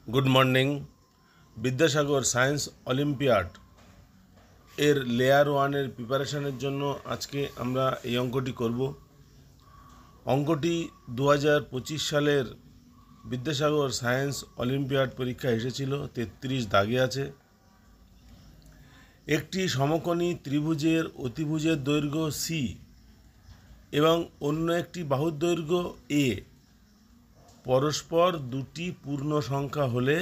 Good morning. Vidyasagar science olympiad এর layer ওয়ানের প্রিপারেশনের জন্য আজকে আমরা এই অঙ্কটি করব। অঙ্কটি 2025 সালের বিদ্যাসাগর সায়েন্স অলিম্পিয়াড পরীক্ষা এসেছিল। 33 দাগে আছে। একটি সমকোণী ত্রিভুজের অতিভুজের দৈর্ঘ্য সি এবং অন্য একটি বাহুর দৈর্ঘ্য এ পরস্পর দুটি পূর্ণ সংখ্যা হলে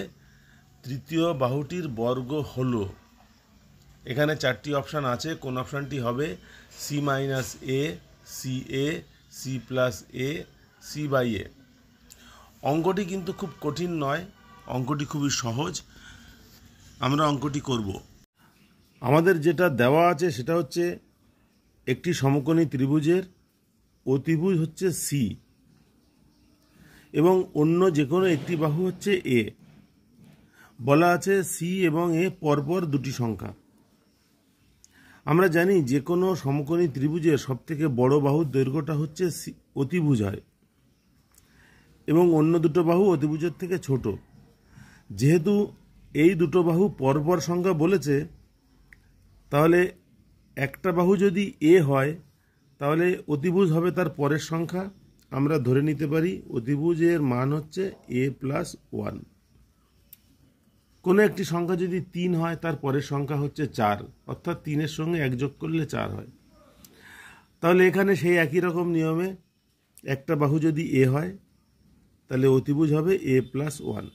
তৃতীয় বাহুটির বর্গ হলো। এখানে চারটি অপশান আছে। কোন অপশানটি হবে? C minus A, C A, C plus A, C by A. অঙ্কটি কিন্তু খুব কঠিন নয়, অঙ্কটি খুবই সহজ। আমরা অঙ্কটি করব। আমাদের যেটা দেওয়া আছে সেটা হচ্ছে একটি সমকোণী ত্রিভুজের অতিভুজ হচ্ছে সি এবং অন্য যে কোনো একটি বাহু হচ্ছে এ। বলা আছে সি এবং এ পরপর দুটি সংখ্যা। আমরা জানি যে কোনো সমকোণী ত্রিভুজের সবথেকে বড় বাহুর দৈর্ঘ্যটা হচ্ছে অতিভুজ হয় এবং অন্য দুটো বাহু অতিভুজের থেকে ছোট। যেহেতু এই দুটো বাহু পরপর সংখ্যা বলেছে, তাহলে একটা বাহু যদি এ হয় তাহলে অতিভুজ হবে তার পরের সংখ্যা। আমরা ধরে নিতে পারি অতিভুজের মান হচ্ছে এ প্লাস 1। কোনো একটি সংখ্যা যদি 3 হয় তার পরের সংখ্যা হচ্ছে 4, অর্থাৎ 3-এর সঙ্গে 1 যোগ করলে 4 হয়। তাহলে এখানে সেই একই রকম নিয়মে একটা বাহু যদি এ হয় তাহলে অতিভুজ হবে এ প্লাস 1।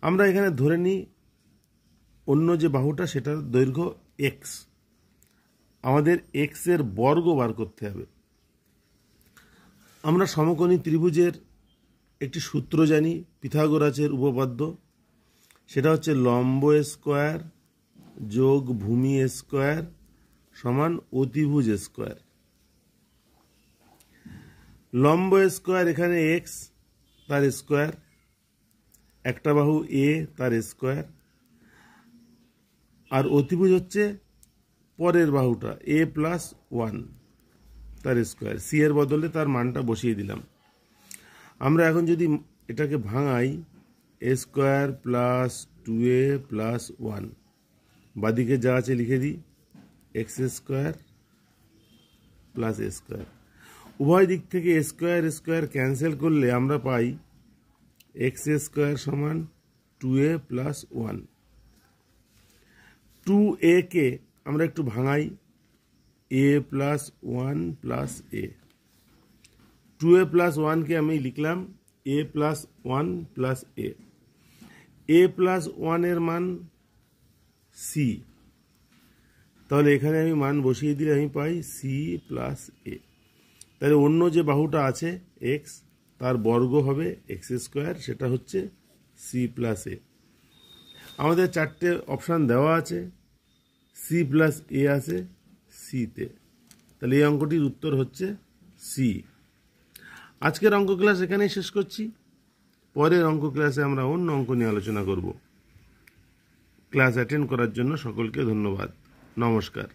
আমরা এখানে ধরে নিই অন্য যে বাহুটা সেটার দৈর্ঘ্য এক্স। আমাদের এক্স এর বর্গ বার করতে হবে। আমরা সমকোণী ত্রিভুজের একটি সূত্র জানি, পিথাগোরাসের উপপাদ্য। সেটা হচ্ছে লম্ব স্কোয়ার যোগ ভূমি স্কোয়ার সমান অতিভুজ স্কোয়ার। লম্ব স্কোয়ার এখানে এক্স তার স্কোয়ার, একটা বাহু এ তার স্কোয়ার, আর অতিভুজ হচ্ছে পরের বাহুটা এ প্লাস 1 তার স্কোয়ার। সি এর বদলে তার মানটা বসিয়ে দিলাম। আমরা এখন যদি এটাকে ভাঙাই, এ স্কোয়ার প্লাস 2a প্লাস 1, বাদিকে যা আছে লিখে দিই, এক্স স্কোয়ার প্লাস এ স্কোয়ার। উভয় দিক থেকে স্কোয়ার স্কোয়ার ক্যান্সেল করলে আমরা পাই এক্স স্কোয়ার সমান 2a প্লাস 1। 2a কে আমরা একটু ভাঙাই, এ প্লাস 1 প্লাস এ। 2a প্লাস 1 কে আমি লিখলাম এ প্লাস 1 প্লাস এ। এ প্লাস 1 এর মান সি, তাহলে এখানে আমি মান বসিয়ে দিলে আমি পাই সি প্লাস এ। তাহলে অন্য যে বাহুটা আছে এক্স, তার বর্গ হবে এক্স স্কোয়ার, সেটা হচ্ছে সি প্লাস এ। আমাদের চারটে অপশান দেওয়া আছে, সি প্লাস এ আছে সিতে। তাহলে এই অঙ্কটির উত্তর হচ্ছে সি। আজকের অঙ্ক ক্লাস এখানেই শেষ করছি। পরের অঙ্ক ক্লাসে আমরা অন্য অঙ্ক নিয়ে আলোচনা করব। ক্লাস অ্যাটেন্ড করার জন্য সকলকে ধন্যবাদ। নমস্কার।